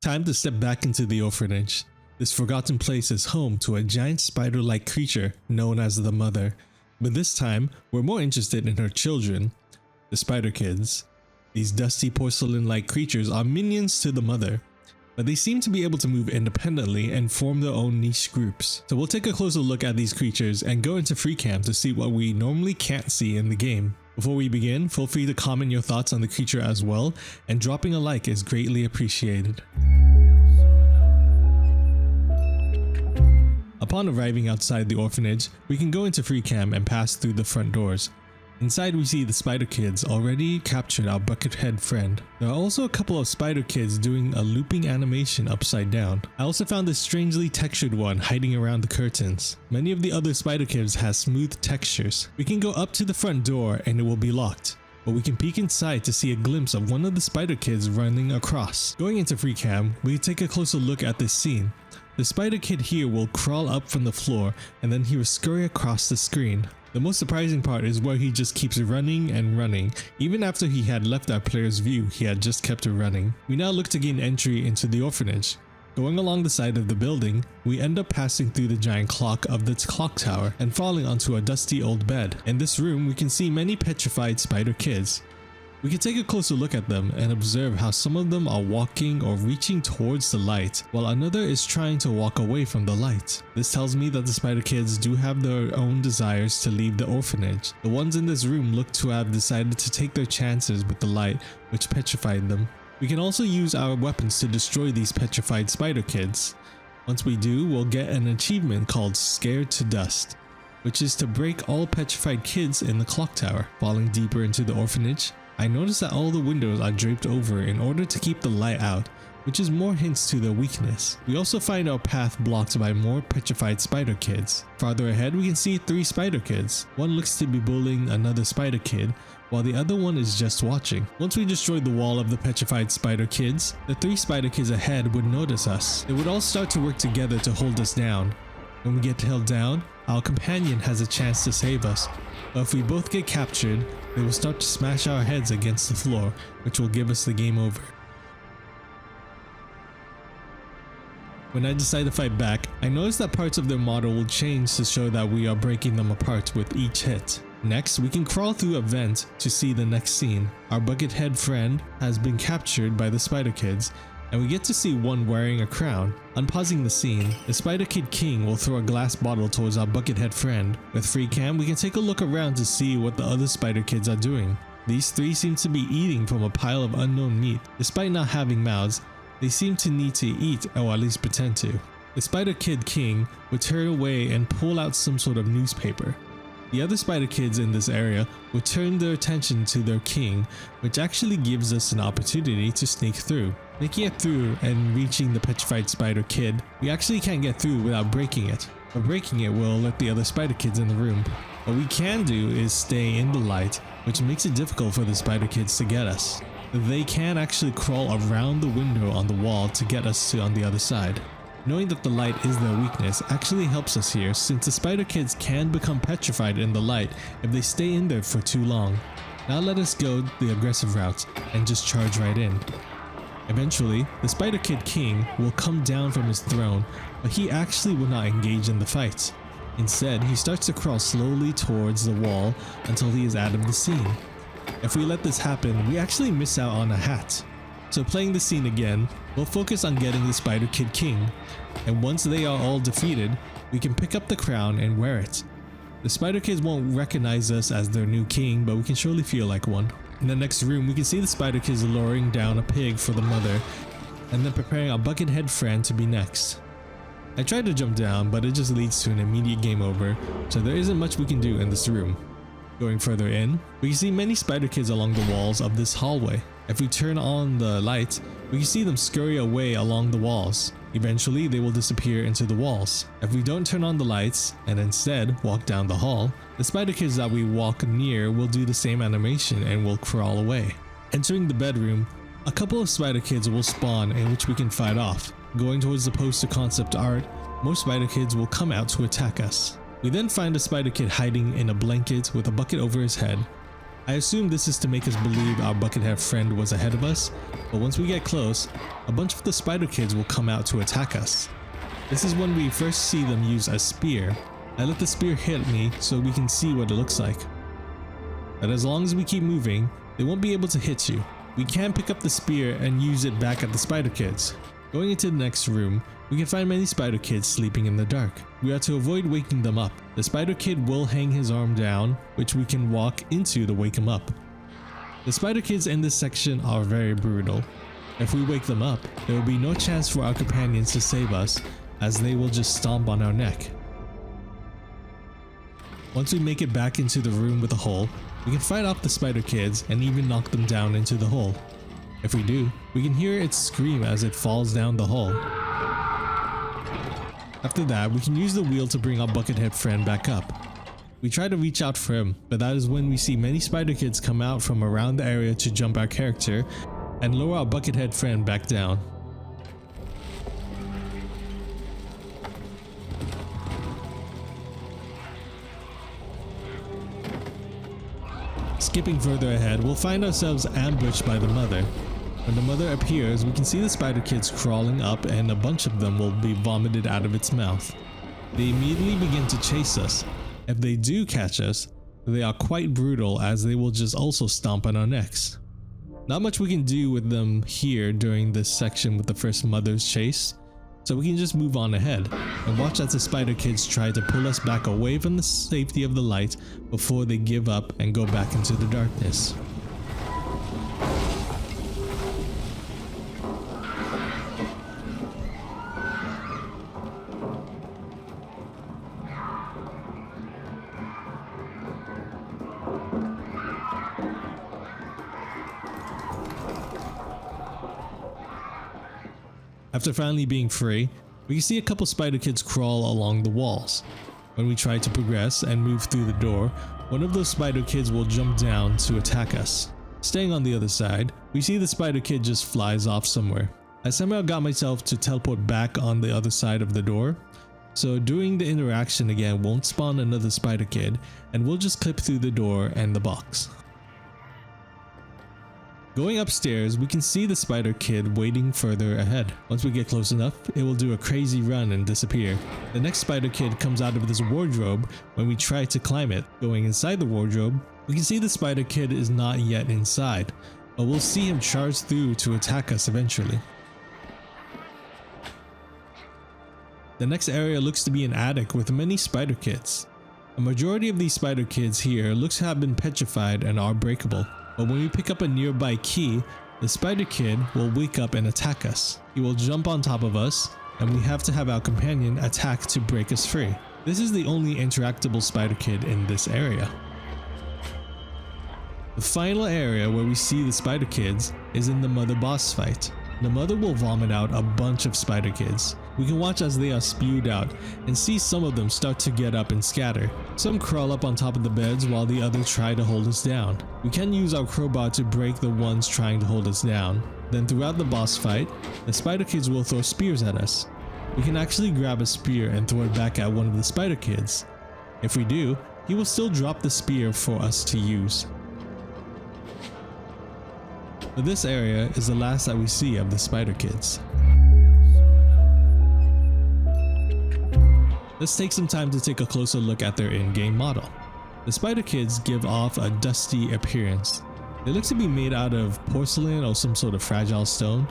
Time to step back into the orphanage. This forgotten place is home to a giant spider-like creature known as the Mother, but this time we're more interested in her children, the Spider Kids. These dusty porcelain-like creatures are minions to the Mother, but they seem to be able to move independently and form their own niche groups. So we'll take a closer look at these creatures and go into free cam to see what we normally can't see in the game. Before we begin, feel free to comment your thoughts on the creature as well, and dropping a like is greatly appreciated. Upon arriving outside the orphanage, we can go into free cam and pass through the front doors. Inside we see the Spider Kids already captured our Buckethead friend. There are also a couple of Spider Kids doing a looping animation upside down. I also found this strangely textured one hiding around the curtains. Many of the other Spider Kids has smooth textures. We can go up to the front door and it will be locked, but we can peek inside to see a glimpse of one of the Spider Kids running across. Going into free cam, we can take a closer look at this scene. The Spider Kid here will crawl up from the floor and then he will scurry across the screen. The most surprising part is where he just keeps running and running. Even after he had left our player's view, he had just kept running. We now look to gain entry into the orphanage. Going along the side of the building, we end up passing through the giant clock of the clock tower and falling onto a dusty old bed. In this room, we can see many petrified Spider Kids. We can take a closer look at them and observe how some of them are walking or reaching towards the light, while another is trying to walk away from the light. This tells me that the Spider Kids do have their own desires to leave the orphanage. The ones in this room look to have decided to take their chances with the light, which petrified them. We can also use our weapons to destroy these petrified Spider Kids. Once we do, we'll get an achievement called Scared to Dust, which is to break all petrified kids in the clock tower. Falling deeper into the orphanage, I noticed that all the windows are draped over in order to keep the light out, which is more hints to their weakness. We also find our path blocked by more petrified Spider Kids. Farther ahead we can see 3 Spider Kids. One looks to be bullying another Spider Kid, while the other one is just watching. Once we destroyed the wall of the petrified Spider Kids, the 3 Spider Kids ahead would notice us. They would all start to work together to hold us down. When we get held down, our companion has a chance to save us, but if we both get captured, they will start to smash our heads against the floor, which will give us the game over. When I decide to fight back, I notice that parts of their model will change to show that we are breaking them apart with each hit. Next, we can crawl through a vent to see the next scene. Our Buckethead friend has been captured by the Spider Kids, and we get to see one wearing a crown. Unpausing the scene, the Spider Kid King will throw a glass bottle towards our Buckethead friend. With free cam, we can take a look around to see what the other Spider Kids are doing. These 3 seem to be eating from a pile of unknown meat. Despite not having mouths, they seem to need to eat, or at least pretend to. The Spider Kid King would turn away and pull out some sort of newspaper. The other Spider Kids in this area would turn their attention to their king, which actually gives us an opportunity to sneak through. Making it through and reaching the petrified Spider Kid, we actually can't get through without breaking it. But breaking it will let the other Spider Kids in the room. What we can do is stay in the light, which makes it difficult for the Spider Kids to get us. They can actually crawl around the window on the wall to get us to on the other side. Knowing that the light is their weakness actually helps us here, since the Spider Kids can become petrified in the light if they stay in there for too long. Now let us go the aggressive route and just charge right in. Eventually, the Spider Kid King will come down from his throne, but he actually will not engage in the fight. Instead, he starts to crawl slowly towards the wall until he is out of the scene. If we let this happen, we actually miss out on a hat. So playing the scene again, we'll focus on getting the Spider Kid King, and once they are all defeated, we can pick up the crown and wear it. The Spider Kids won't recognize us as their new king, but we can surely feel like one. In the next room, we can see the Spider Kids lowering down a pig for the mother, and then preparing our Buckethead friend to be next. I tried to jump down, but it just leads to an immediate game over, so there isn't much we can do in this room. Going further in, we can see many Spider Kids along the walls of this hallway. If we turn on the light, we can see them scurry away along the walls. Eventually, they will disappear into the walls. If we don't turn on the lights, and instead walk down the hall, the Spider Kids that we walk near will do the same animation and will crawl away. Entering the bedroom, a couple of Spider Kids will spawn in which we can fight off. Going towards the poster concept art, more Spider Kids will come out to attack us. We then find a Spider Kid hiding in a blanket with a bucket over his head. I assume this is to make us believe our Buckethead friend was ahead of us, but once we get close, a bunch of the spider kids will come out to attack us. This is when we first see them use a spear. I let the spear hit me so we can see what it looks like. But as long as we keep moving, they won't be able to hit you. We can pick up the spear and use it back at the spider kids. Going into the next room, we can find many spider kids sleeping in the dark. We are to avoid waking them up. The spider kid will hang his arm down, which we can walk into to wake him up. The spider kids in this section are very brutal. If we wake them up, there will be no chance for our companions to save us, as they will just stomp on our neck. Once we make it back into the room with the hole, we can fight off the spider kids and even knock them down into the hole. If we do, we can hear it scream as it falls down the hole. After that, we can use the wheel to bring our Buckethead friend back up. We try to reach out for him, but that is when we see many spider kids come out from around the area to jump our character and lower our Buckethead friend back down. Skipping further ahead, we'll find ourselves ambushed by the mother. When the mother appears, we can see the spider kids crawling up and a bunch of them will be vomited out of its mouth. They immediately begin to chase us. If they do catch us, they are quite brutal as they will just also stomp on our necks. Not much we can do with them here during this section with the first mother's chase, so we can just move on ahead and watch as the spider kids try to pull us back away from the safety of the light before they give up and go back into the darkness. After finally being free, we can see a couple spider kids crawl along the walls. When we try to progress and move through the door, one of those spider kids will jump down to attack us. Staying on the other side, we see the spider kid just flies off somewhere. I somehow got myself to teleport back on the other side of the door, so doing the interaction again won't spawn another spider kid, and we'll just clip through the door and the box. Going upstairs, we can see the spider kid waiting further ahead. Once we get close enough, it will do a crazy run and disappear. The next spider kid comes out of this wardrobe when we try to climb it. Going inside the wardrobe, we can see the spider kid is not yet inside, but we'll see him charge through to attack us eventually. The next area looks to be an attic with many spider kids. A majority of these spider kids here looks to have been petrified and are breakable. But when we pick up a nearby key, the spider kid will wake up and attack us. He will jump on top of us, and we have to have our companion attack to break us free. This is the only interactable spider kid in this area. The final area where we see the spider kids is in the mother boss fight. The mother will vomit out a bunch of spider kids. We can watch as they are spewed out and see some of them start to get up and scatter. Some crawl up on top of the beds while the others try to hold us down. We can use our crowbar to break the ones trying to hold us down. Then throughout the boss fight, the spider kids will throw spears at us. We can actually grab a spear and throw it back at one of the spider kids. If we do, he will still drop the spear for us to use. But this area is the last that we see of the spider kids. Let's take some time to take a closer look at their in-game model. The spider kids give off a dusty appearance. They look to be made out of porcelain or some sort of fragile stone.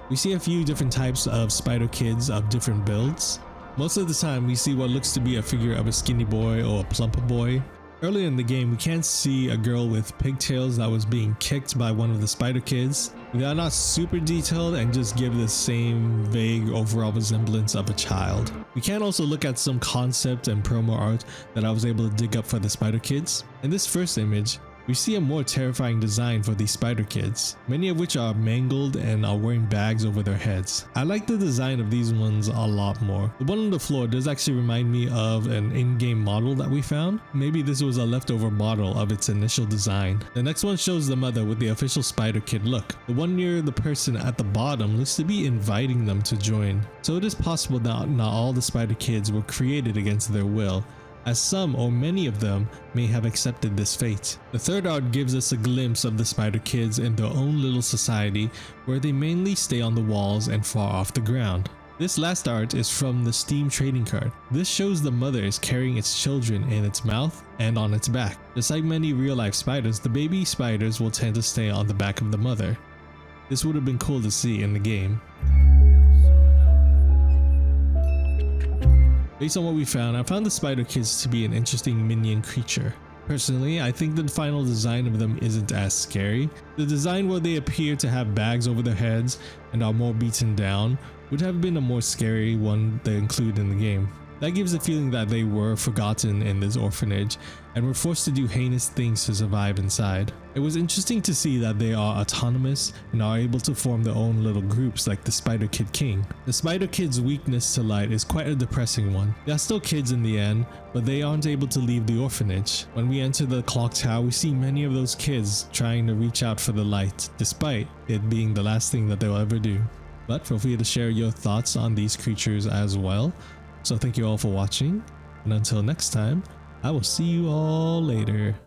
We see a few different types of spider kids of different builds. Most of the time we see what looks to be a figure of a skinny boy or a plump boy. Earlier in the game, we can see a girl with pigtails that was being kicked by one of the spider kids. They are not super detailed and just give the same vague overall resemblance of a child. We can also look at some concept and promo art that I was able to dig up for the spider kids. In this first image, we see a more terrifying design for these spider kids, many of which are mangled and are wearing bags over their heads. I like the design of these ones a lot more. The one on the floor does actually remind me of an in-game model that we found. Maybe this was a leftover model of its initial design. The next one shows the mother with the official spider kid look. The one near the person at the bottom looks to be inviting them to join. So it is possible that not all the spider kids were created against their will, as some or many of them may have accepted this fate. The third art gives us a glimpse of the spider kids in their own little society where they mainly stay on the walls and far off the ground. This last art is from the Steam trading card. This shows the mother is carrying its children in its mouth and on its back. Just like many real life spiders, the baby spiders will tend to stay on the back of the mother. This would have been cool to see in the game. Based on what we found, I found the spider kids to be an interesting minion creature. Personally, I think the final design of them isn't as scary. The design where they appear to have bags over their heads and are more beaten down would have been a more scary one to include in the game. That gives the feeling that they were forgotten in this orphanage and were forced to do heinous things to survive inside. It was interesting to see that they are autonomous and are able to form their own little groups like the Spider Kid King. The Spider Kid's weakness to light is quite a depressing one. They are still kids in the end, but they aren't able to leave the orphanage. When we enter the clock tower, we see many of those kids trying to reach out for the light, despite it being the last thing that they'll ever do. But feel free to share your thoughts on these creatures as well. So thank you all for watching, and until next time, I will see you all later.